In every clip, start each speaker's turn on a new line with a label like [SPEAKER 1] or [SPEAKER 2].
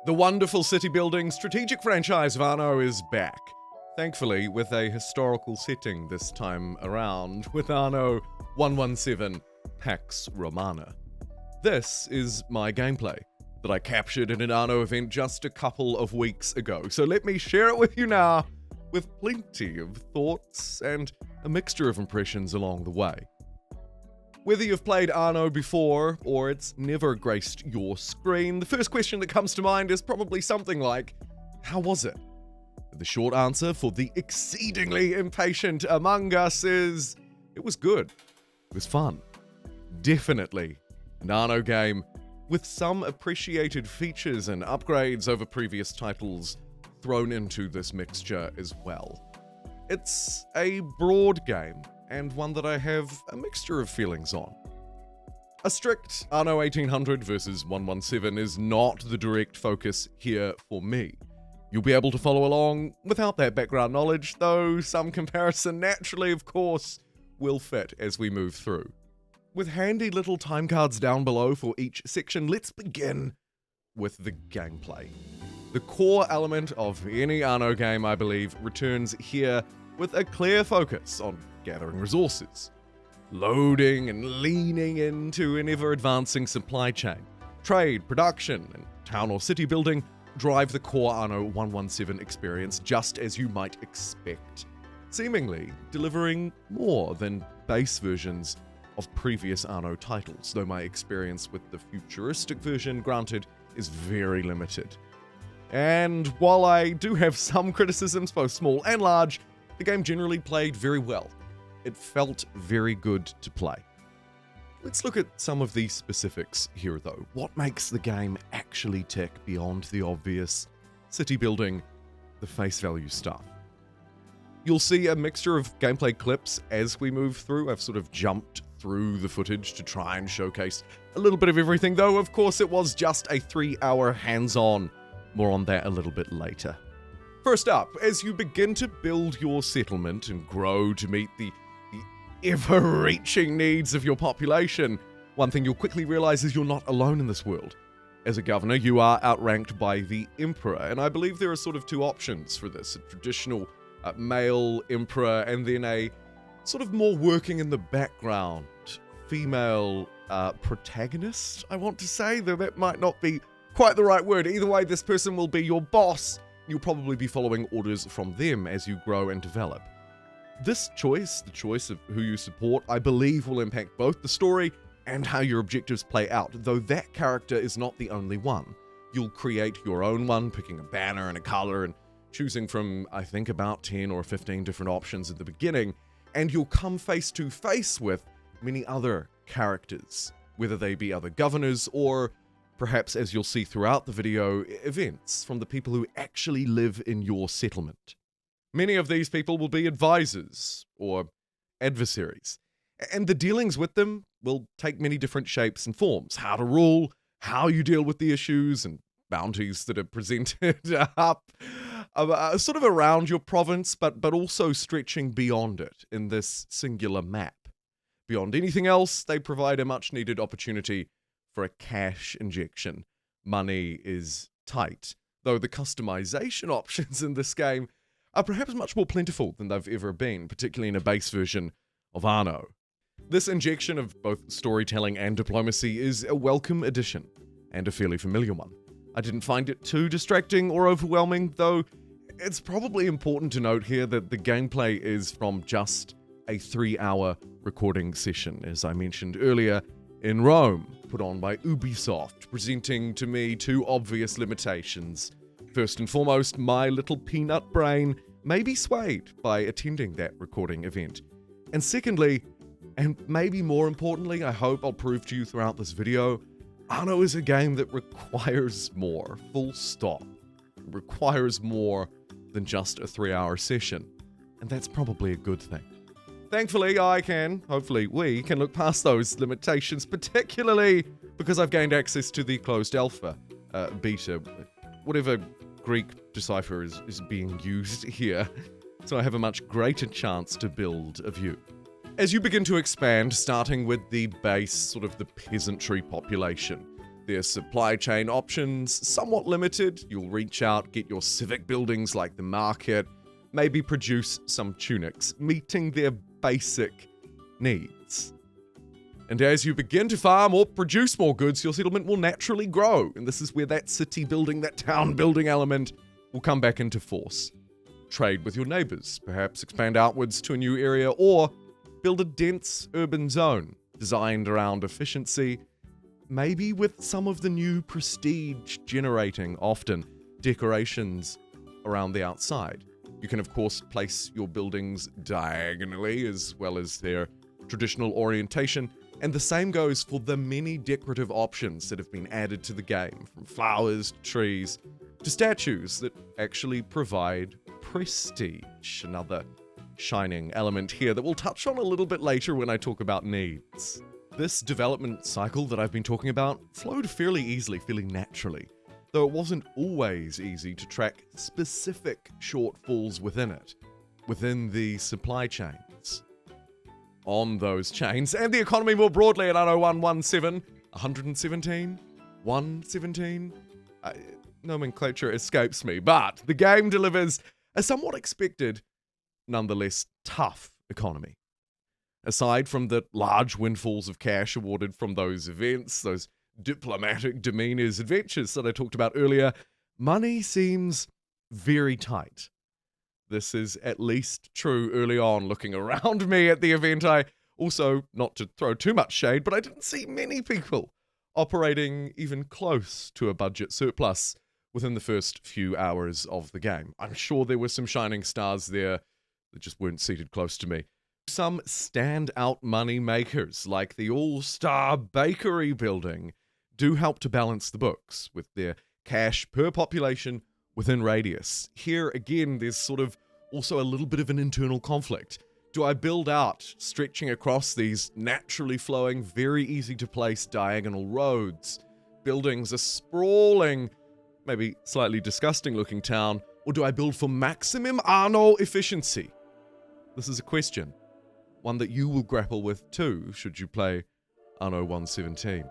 [SPEAKER 1] The wonderful city-building strategic franchise of Anno is back. Thankfully, with a historical setting this time around, with Anno 117 Pax Romana. This is my gameplay that I captured in an Anno event just a couple of weeks ago, so let me share it with you now, with plenty of thoughts and a mixture of impressions along the way. Whether you've played Anno before, or it's never graced your screen, the first question that comes to mind is probably something like, how was it? The short answer for the exceedingly impatient among us is, it was good. It was fun. Definitely an Anno game with some appreciated features and upgrades over previous titles thrown into this mixture as well. It's a broad game, and one that I have a mixture of feelings on. A strict Anno 1800 versus 117 is not the direct focus here for me. You'll be able to follow along without that background knowledge, though some comparison naturally, of course, will fit as we move through. With handy little time cards down below for each section, let's begin with the gameplay. The core element of any Anno game, I believe, returns here with a clear focus on gathering resources, loading and leaning into an ever-advancing supply chain. Trade, production, and town or city building drive the core Anno 117 experience just as you might expect, seemingly delivering more than base versions of previous Anno titles, though my experience with the futuristic version, granted, is very limited. And while I do have some criticisms, both small and large, the game generally played very well. It felt very good to play. Let's look at some of the specifics here though. What makes the game actually tick beyond the obvious city building, the face value stuff? You'll see a mixture of gameplay clips as we move through. I've sort of jumped through the footage to try and showcase a little bit of everything, though of course it was just a 3-hour hands-on. More on that a little bit later. First up, as you begin to build your settlement and grow to meet the ever-reaching needs of your population, one thing you'll quickly realize is you're not alone in this world. As a governor, you are outranked by the emperor, and I believe there are sort of two options for this: a traditional male emperor, and then a sort of more working in the background female protagonist, I want to say, though that might not be quite the right word. Either way, this person will be your boss. You'll probably be following orders from them as you grow and develop. This choice, the choice of who you support, I believe will impact both the story and how your objectives play out, though that character is not the only one. You'll create your own one, picking a banner and a color and choosing from, I think, about 10 or 15 different options at the beginning, and you'll come face to face with many other characters, whether they be other governors or perhaps, as you'll see throughout the video, events from the people who actually live in your settlement. Many of these people will be advisors or adversaries, and the dealings with them will take many different shapes and forms. How to rule, how you deal with the issues and bounties that are presented up sort of around your province, but also stretching beyond it in this singular map. Beyond anything else, they provide a much-needed opportunity for a cash injection. Money is tight, though the customization options in this game are perhaps much more plentiful than they've ever been, particularly in a base version of Anno. This injection of both storytelling and diplomacy is a welcome addition, and a fairly familiar one. I didn't find it too distracting or overwhelming, though it's probably important to note here that the gameplay is from just a 3-hour recording session, as I mentioned earlier, in Rome, put on by Ubisoft, presenting to me two obvious limitations. First and foremost, my little peanut brain may be swayed by attending that recording event. And secondly, and maybe more importantly, I hope I'll prove to you throughout this video, Anno is a game that requires more, full stop. It requires more than just a 3-hour session, and that's probably a good thing. Thankfully, hopefully we can look past those limitations, particularly because I've gained access to the closed alpha, beta, whatever Greek decipher is being used here, so I have a much greater chance to build a view. As you begin to expand, starting with the base, sort of the peasantry population, Their supply chain options somewhat limited. You'll reach out, get your civic buildings like the market, maybe produce some tunics, meeting their basic needs. And as you begin to farm or produce more goods, your settlement will naturally grow. And this is where that city building, that town building element will come back into force. Trade with your neighbors, perhaps expand outwards to a new area, or build a dense urban zone designed around efficiency, maybe with some of the new prestige generating, often, decorations around the outside. You can, of course, place your buildings diagonally as well as their traditional orientation, and the same goes for the many decorative options that have been added to the game, from flowers to trees to statues that actually provide prestige. Another shining element here that we'll touch on a little bit later when I talk about needs. This development cycle that I've been talking about flowed fairly easily, fairly naturally, though it wasn't always easy to track specific shortfalls within it, within the supply chains. On those chains, and the economy more broadly at Anno 117, 117, 117, nomenclature escapes me, but the game delivers a somewhat expected, nonetheless tough economy. Aside from the large windfalls of cash awarded from those events, those diplomatic demeanors adventures that I talked about earlier, money seems very tight. This is at least true early on. Looking around me at the event, I also, not to throw too much shade, but I didn't see many people operating even close to a budget surplus within the first few hours of the game. I'm sure there were some shining stars there that just weren't seated close to me. Some standout money makers, like the All-Star Bakery building, do help to balance the books with their cash per population within radius. Here, again, there's sort of also a little bit of an internal conflict. Do I build out, stretching across these naturally flowing, very easy to place diagonal roads, buildings a sprawling, maybe slightly disgusting looking town, or do I build for maximum Anno efficiency? This is a question, one that you will grapple with too, should you play Anno 117.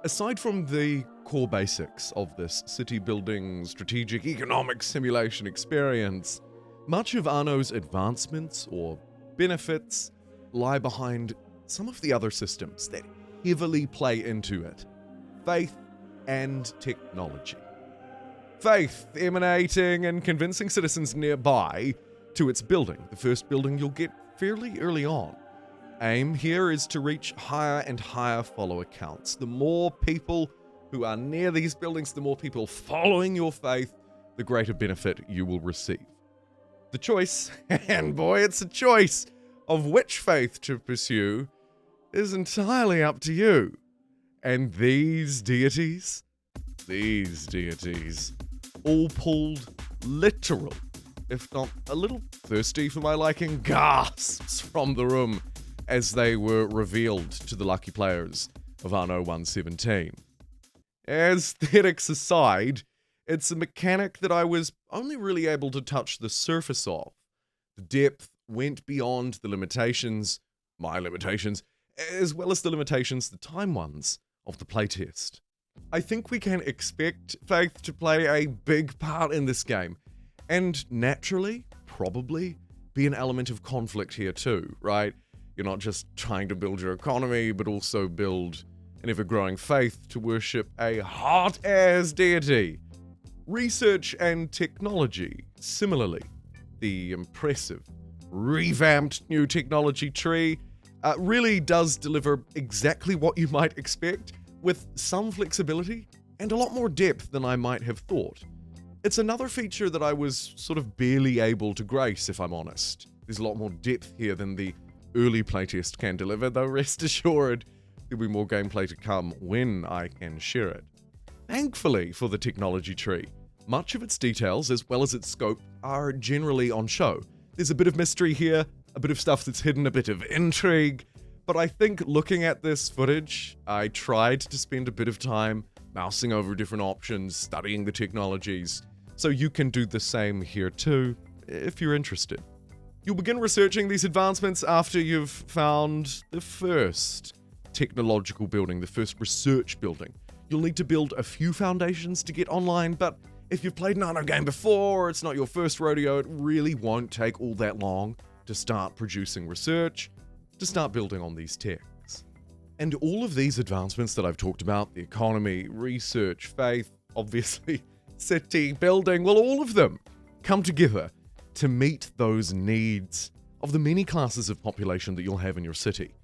[SPEAKER 1] Aside from the core basics of this city building, strategic economic simulation experience, much of Anno's advancements or benefits lie behind some of the other systems that heavily play into it. Faith and technology. Faith emanating and convincing citizens nearby to its building, the first building you'll get fairly early on. Aim here is to reach higher and higher follower counts. The more people who are near these buildings, the more people following your faith, the greater benefit you will receive. The choice, and boy, it's a choice, of which faith to pursue is entirely up to you. And these deities, all pulled literal, if not a little thirsty for my liking, gasps from the room as they were revealed to the lucky players of Anno 117. Aesthetics aside, it's a mechanic that I was only really able to touch the surface of. The depth went beyond the limitations, my limitations, as well as the limitations, the time ones, of the playtest. I think we can expect faith to play a big part in this game, and naturally, probably, be an element of conflict here too, right? You're not just trying to build your economy, but also build an ever-growing faith to worship a hot-ass deity. Research and technology, similarly. The impressive, revamped new technology tree really does deliver exactly what you might expect, with some flexibility and a lot more depth than I might have thought. It's another feature that I was sort of barely able to grace, if I'm honest. There's a lot more depth here than the early playtest can deliver, though rest assured, there'll be more gameplay to come when I can share it. Thankfully for the technology tree, much of its details, as well as its scope, are generally on show. There's a bit of mystery here, a bit of stuff that's hidden, a bit of intrigue, but I think looking at this footage, I tried to spend a bit of time mousing over different options, studying the technologies, so you can do the same here too, if you're interested. You'll begin researching these advancements after you've found the first technological building, the first research building. You'll need to build a few foundations to get online, but if you've played an Anno game before, or it's not your first rodeo, it really won't take all that long to start producing research, to start building on these techs. And all of these advancements that I've talked about, the economy, research, faith, obviously, city, building, well, all of them come together to meet those needs of the many classes of population that you'll have in your city.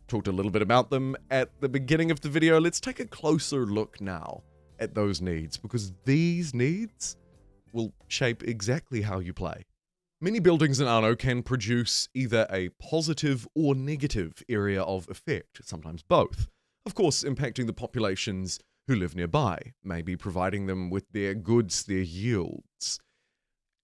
[SPEAKER 1] Talked a little bit about them at the beginning of the video. Let's take a closer look now at those needs, because these needs will shape exactly how you play. Many buildings in Anno can produce either a positive or negative area of effect, sometimes both. Of course, impacting the populations who live nearby, maybe providing them with their goods, their yields.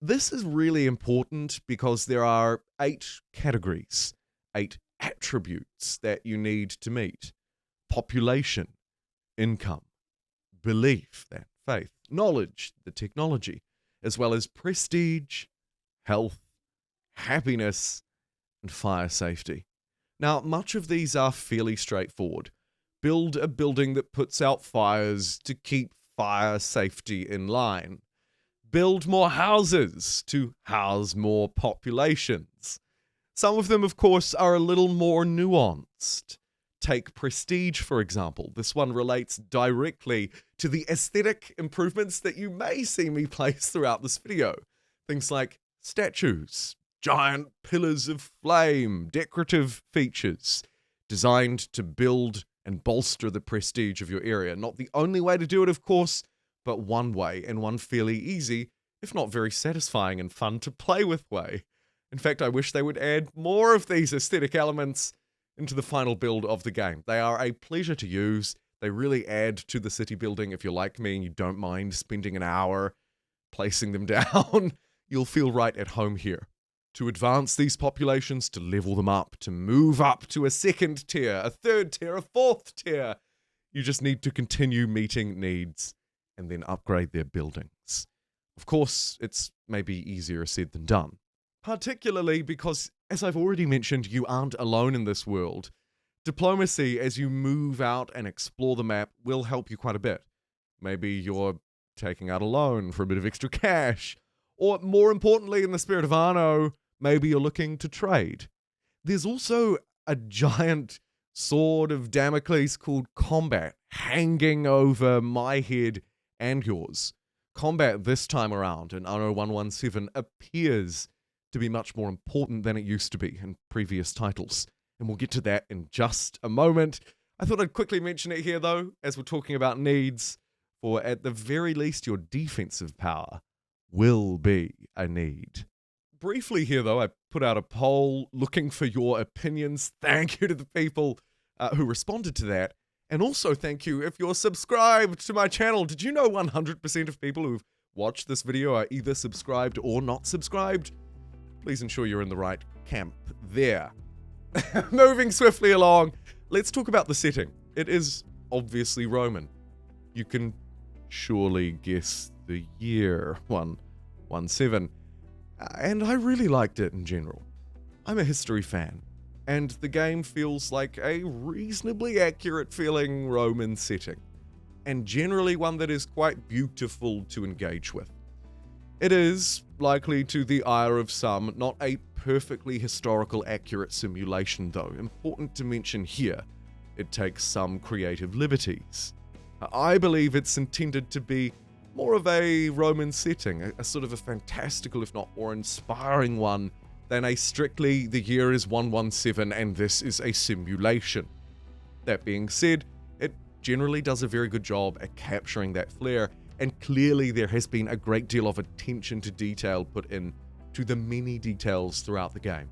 [SPEAKER 1] This is really important because there are 8 categories, 8 attributes that you need to meet. Population, income, belief, that faith, knowledge, the technology, as well as prestige, health, happiness, and fire safety. Now, much of these are fairly straightforward. Build a building that puts out fires to keep fire safety in line. Build more houses to house more populations. Some of them, of course, are a little more nuanced. Take prestige, for example. This one relates directly to the aesthetic improvements that you may see me place throughout this video. Things like statues, giant pillars of flame, decorative features, designed to build and bolster the prestige of your area. Not the only way to do it, of course, but one way, and one fairly easy, if not very satisfying and fun to play with way. In fact, I wish they would add more of these aesthetic elements into the final build of the game. They are a pleasure to use. They really add to the city building. If you're like me and you don't mind spending an hour placing them down, you'll feel right at home here. To advance these populations, to level them up, to move up to a 2nd tier, a 3rd tier, a 4th tier, you just need to continue meeting needs and then upgrade their buildings. Of course, it's maybe easier said than done. Particularly because, as I've already mentioned, you aren't alone in this world. Diplomacy, as you move out and explore the map, will help you quite a bit. Maybe you're taking out a loan for a bit of extra cash, or more importantly, in the spirit of Anno, maybe you're looking to trade. There's also a giant sword of Damocles called combat hanging over my head and yours. Combat this time around in Anno 117 appears to be much more important than it used to be in previous titles, and we'll get to that in just a moment. I thought I'd quickly mention it here though, as we're talking about needs, for at the very least your defensive power will be a need. Briefly here though, I put out a poll looking for your opinions. Thank you to the people who responded to that. And also thank you if you're subscribed to my channel. Did you know 100% of people who've watched this video are either subscribed or not subscribed? Please ensure you're in the right camp there. Moving swiftly along, let's talk about the setting. It is obviously Roman. You can surely guess the year, 117. And I really liked it in general. I'm a history fan, and the game feels like a reasonably accurate feeling Roman setting, and generally one that is quite beautiful to engage with. It is, likely to the ire of some, not a perfectly historical accurate simulation though. Important to mention here, it takes some creative liberties. I believe it's intended to be more of a Roman setting, a sort of a fantastical, if not more inspiring one, than a strictly the year is 117 and this is a simulation. That being said, it generally does a very good job at capturing that flair, and clearly there has been a great deal of attention to detail put in to the many details throughout the game.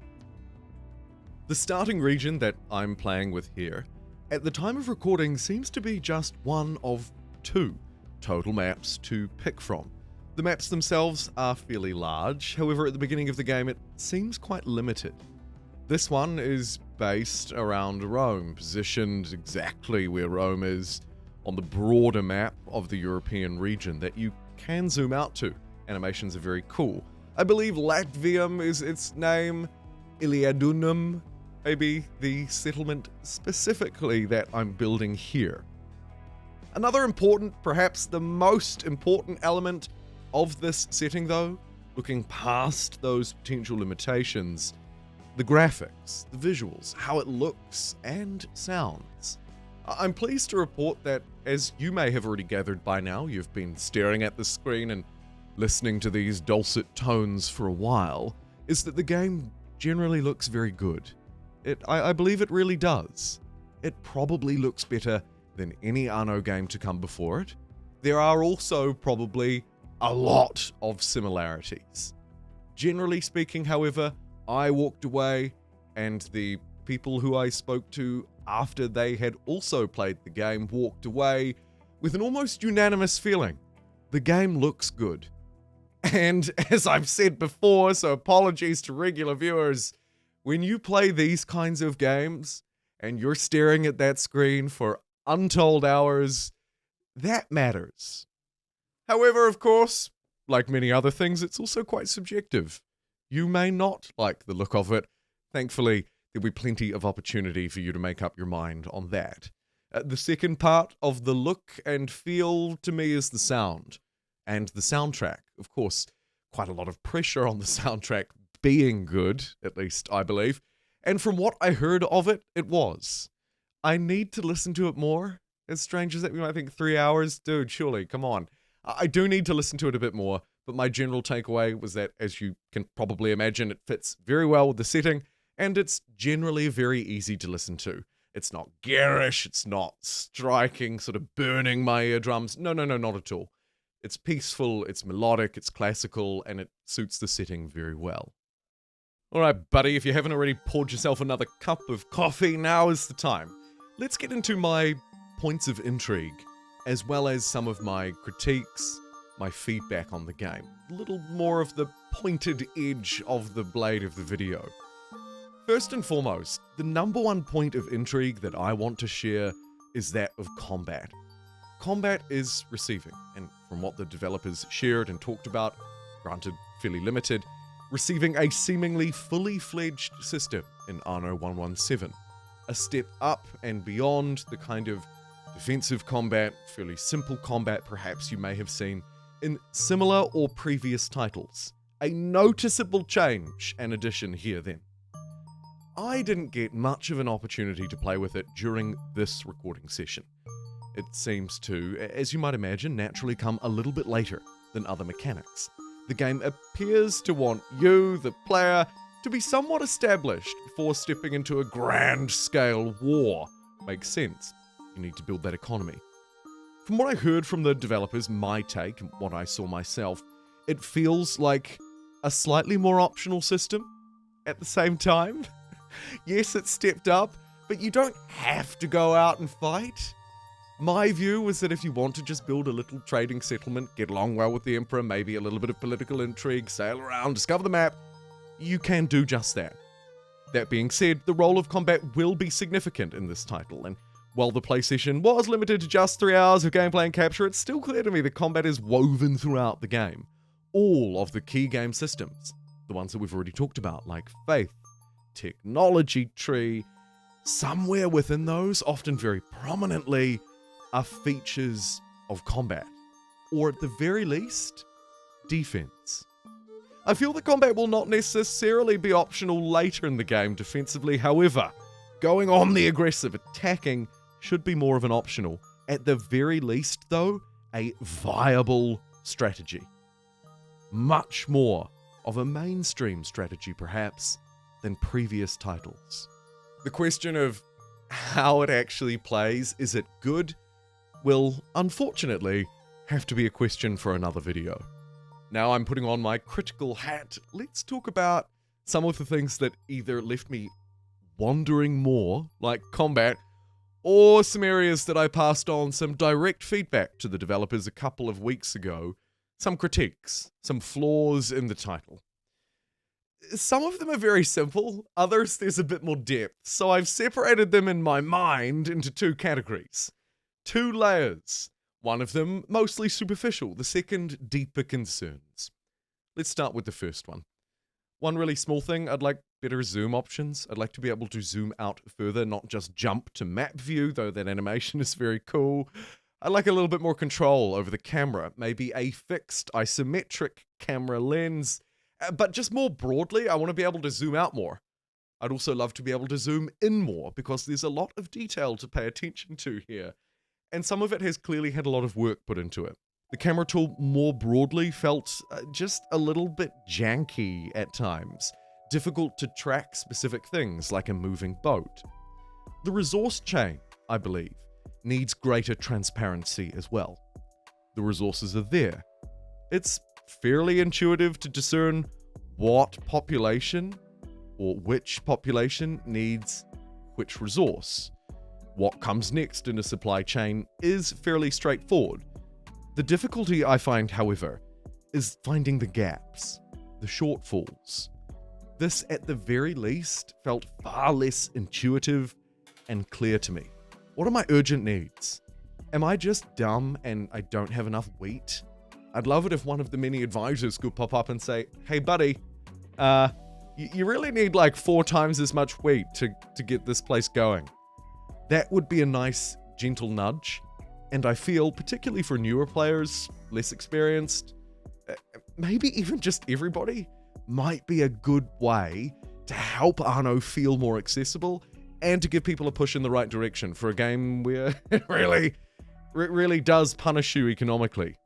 [SPEAKER 1] The starting region that I'm playing with here, at the time of recording, seems to be just one of 2 total maps to pick from. The maps themselves are fairly large, however at the beginning of the game it seems quite limited. This one is based around Rome, positioned exactly where Rome is on the broader map of the European region that you can zoom out to. Animations are very cool. I believe Latvium is its name, Iliadunum, maybe the settlement specifically that I'm building here. Another important, perhaps the most important element of this setting though, looking past those potential limitations, the graphics, the visuals, how it looks and sounds. I'm pleased to report that, as you may have already gathered by now, you've been staring at the screen and listening to these dulcet tones for a while, is that the game generally looks very good. I believe it really does. It probably looks better than any Anno game to come before it. There are also probably a lot of similarities. Generally speaking, however, I walked away, and the people who I spoke to after they had also played the game walked away with an almost unanimous feeling. The game looks good. And as I've said before, so apologies to regular viewers, when you play these kinds of games and you're staring at that screen for untold hours, that matters. However, of course, like many other things, it's also quite subjective. You may not like the look of it. Thankfully, there'll be plenty of opportunity for you to make up your mind on that. The second part of the look and feel to me is the sound. And the soundtrack, of course, quite a lot of pressure on the soundtrack being good, at least I believe. And from what I heard of it, it was. I need to listen to it more. As strange as that, we might think 3 hours. Dude, surely, come on. I do need to listen to it a bit more, but my general takeaway was that, as you can probably imagine, it fits very well with the setting, and it's generally very easy to listen to. It's not garish, it's not striking, sort of burning my eardrums. No, not at all. It's peaceful, it's melodic, it's classical, and it suits the setting very well. Alright, buddy, if you haven't already poured yourself another cup of coffee, now is the time. Let's get into my points of intrigue, as well as some of my critiques, my feedback on the game. A little more of the pointed edge of the blade of the video. First and foremost, the number one point of intrigue that I want to share is that of combat. Combat is receiving, and from what the developers shared and talked about, granted fairly limited, receiving a seemingly fully fledged system in Anno 117. A step up and beyond the kind of defensive combat, fairly simple combat perhaps you may have seen in similar or previous titles. A noticeable change and addition here then. I didn't get much of an opportunity to play with it during this recording session. It seems to, as you might imagine, naturally come a little bit later than other mechanics. The game appears to want you, the player, to be somewhat established before stepping into a grand-scale war. Makes sense. You need to build that economy. From what I heard from the developers, my take, and what I saw myself, it feels like a slightly more optional system at the same time. Yes, it's stepped up, but you don't have to go out and fight. My view was that if you want to just build a little trading settlement, get along well with the Emperor, maybe a little bit of political intrigue, sail around, discover the map, you can do just that. That being said, the role of combat will be significant in this title, and while the play session was limited to just 3 hours of gameplay and capture, it's still clear to me that combat is woven throughout the game. All of the key game systems, the ones that we've already talked about, like faith, technology tree, somewhere within those, often very prominently, are features of combat, or at the very least, defense. I feel that combat will not necessarily be optional later in the game defensively, however, going on the aggressive, attacking, should be more of an optional. At the very least, though, a viable strategy. Much more of a mainstream strategy, perhaps, than previous titles. The question of how it actually plays, is it good, will unfortunately have to be a question for another video. Now I'm putting on my critical hat, let's talk about some of the things that either left me wondering more, like combat, or some areas that I passed on some direct feedback to the developers a couple of weeks ago, some critiques, some flaws in the title. Some of them are very simple, others there's a bit more depth, so I've separated them in my mind into two categories. Two layers, one of them mostly superficial, the second deeper concerns. Let's start with the first one. One really small thing, I'd like better zoom options. I'd like to be able to zoom out further, not just jump to map view, though that animation is very cool. I'd like a little bit more control over the camera, maybe a fixed isometric camera lens, but just more broadly, I want to be able to zoom out more. I'd also love to be able to zoom in more, because there's a lot of detail to pay attention to here, and some of it has clearly had a lot of work put into it. The camera tool more broadly felt just a little bit janky at times, difficult to track specific things like a moving boat. The resource chain, I believe, needs greater transparency as well. The resources are there. It's fairly intuitive to discern what population or which population needs which resource. What comes next in a supply chain is fairly straightforward. The difficulty I find, however, is finding the gaps, the shortfalls. This, at the very least, felt far less intuitive and clear to me. What are my urgent needs? Am I just dumb and I don't have enough wheat? I'd love it if one of the many advisors could pop up and say, hey buddy, you really need like 4 times as much wheat to get this place going. That would be a nice, gentle nudge, and I feel, particularly for newer players, less experienced, maybe even just everybody, might be a good way to help Anno feel more accessible and to give people a push in the right direction for a game where it really does punish you economically.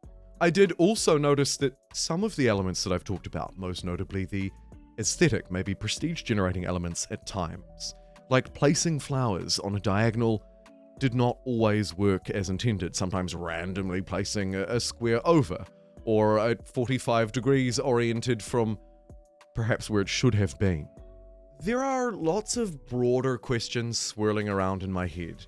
[SPEAKER 1] I did also notice that some of the elements that I've talked about, most notably the aesthetic, maybe prestige-generating elements at times, like placing flowers on a diagonal, did not always work as intended, sometimes randomly placing a square over, or at 45 degrees oriented from perhaps where it should have been. There are lots of broader questions swirling around in my head.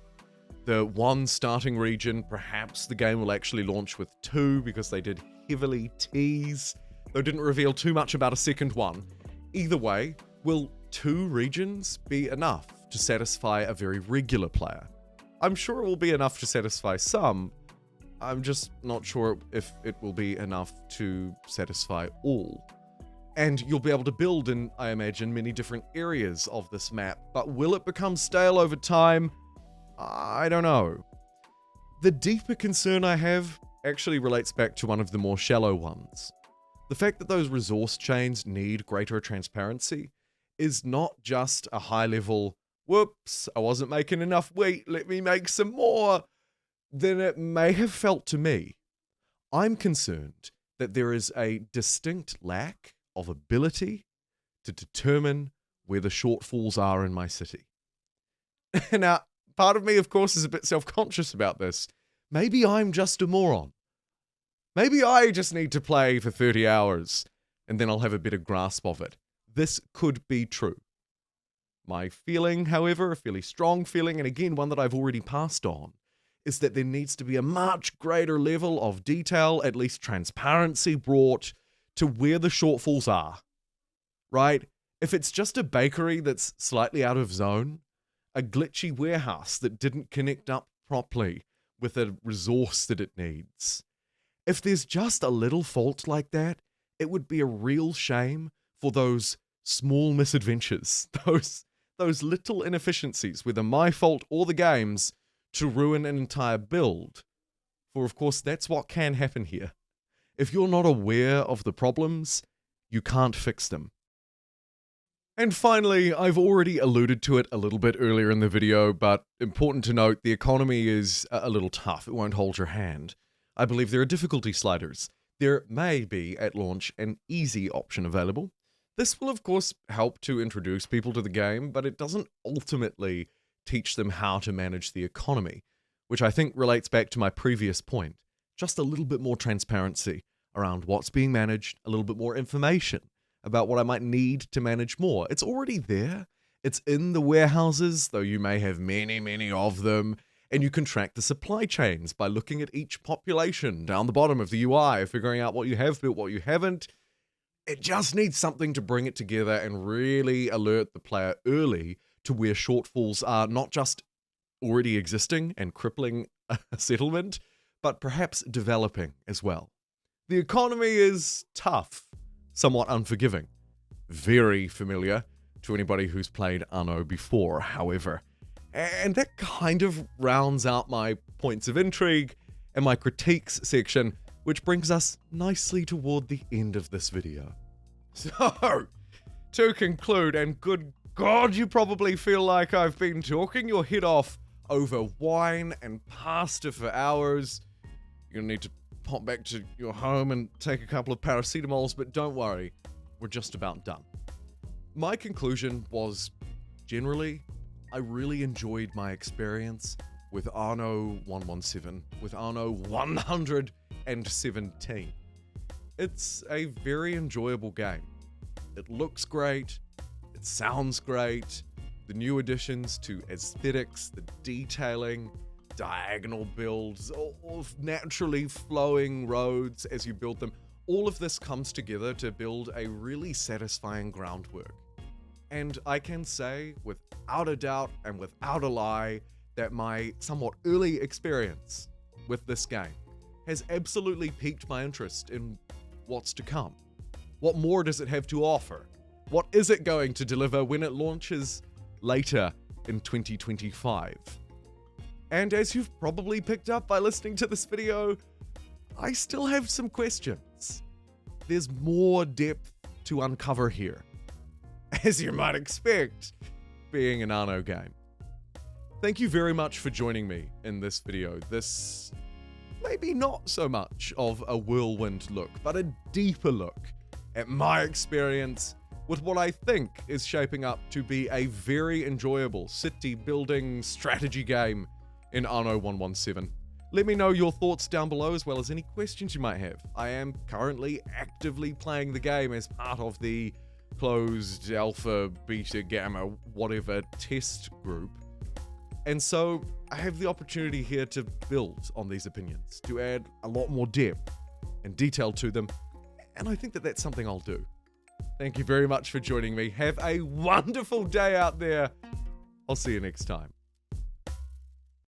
[SPEAKER 1] The 1 starting region, perhaps the game will actually launch with 2 because they did heavily tease, though didn't reveal too much about a second one. Either way, will 2 regions be enough to satisfy a very regular player? I'm sure it will be enough to satisfy some. I'm just not sure if it will be enough to satisfy all. And you'll be able to build in, I imagine, many different areas of this map, but will it become stale over time? I don't know. The deeper concern I have actually relates back to one of the more shallow ones. The fact that those resource chains need greater transparency is not just a high-level, whoops, I wasn't making enough wheat, let me make some more, than it may have felt to me. I'm concerned that there is a distinct lack of ability to determine where the shortfalls are in my city. Now, part of me, of course, is a bit self-conscious about this. Maybe I'm just a moron. Maybe I just need to play for 30 hours, and then I'll have a better grasp of it. This could be true. My feeling, however, a fairly strong feeling, and again, one that I've already passed on, is that there needs to be a much greater level of detail, at least transparency, brought to where the shortfalls are. Right? If it's just a bakery that's slightly out of zone, a glitchy warehouse that didn't connect up properly with a resource that it needs. If there's just a little fault like that, it would be a real shame for those small misadventures, those little inefficiencies, whether my fault or the game's, to ruin an entire build. For of course, that's what can happen here. If you're not aware of the problems, you can't fix them. And finally, I've already alluded to it a little bit earlier in the video, but important to note, the economy is a little tough. It won't hold your hand. I believe there are difficulty sliders. There may be, at launch, an easy option available. This will, of course, help to introduce people to the game, but it doesn't ultimately teach them how to manage the economy, which I think relates back to my previous point. Just a little bit more transparency around what's being managed, a little bit more information about what I might need to manage more. It's already there. It's in the warehouses, though you may have many, many of them, and you can track the supply chains by looking at each population down the bottom of the UI, figuring out what you have built, what you haven't. It just needs something to bring it together and really alert the player early to where shortfalls are not just already existing and crippling a settlement, but perhaps developing as well. The economy is tough, somewhat unforgiving, very familiar to anybody who's played Anno before, however. And that kind of rounds out my points of intrigue and my critiques section, which brings us nicely toward the end of this video. So, to conclude, and good God, you probably feel like I've been talking your head off over wine and pasta for hours. You're gonna need to pop back to your home and take a couple of paracetamols, but don't worry, we're just about done. My conclusion was, generally, I really enjoyed my experience with Anno 117, with Anno 117. It's a very enjoyable game. It looks great, it sounds great, the new additions to aesthetics, the detailing, diagonal builds, all of naturally flowing roads as you build them, all of this comes together to build a really satisfying groundwork. And I can say, without a doubt and without a lie, that my somewhat early experience with this game has absolutely piqued my interest in what's to come. What more does it have to offer? What is it going to deliver when it launches later in 2025? And as you've probably picked up by listening to this video, I still have some questions. There's more depth to uncover here, as you might expect, being an Anno game. Thank you very much for joining me in this video. This maybe not so much of a whirlwind look, but a deeper look at my experience with what I think is shaping up to be a very enjoyable city building strategy game in Anno 117. Let me know your thoughts down below, as well as any questions you might have. I am currently actively playing the game as part of the closed alpha, beta, gamma, whatever test group. And so I have the opportunity here to build on these opinions, to add a lot more depth and detail to them, and I think that that's something I'll do. Thank you very much for joining me. Have a wonderful day out there. I'll see you next time.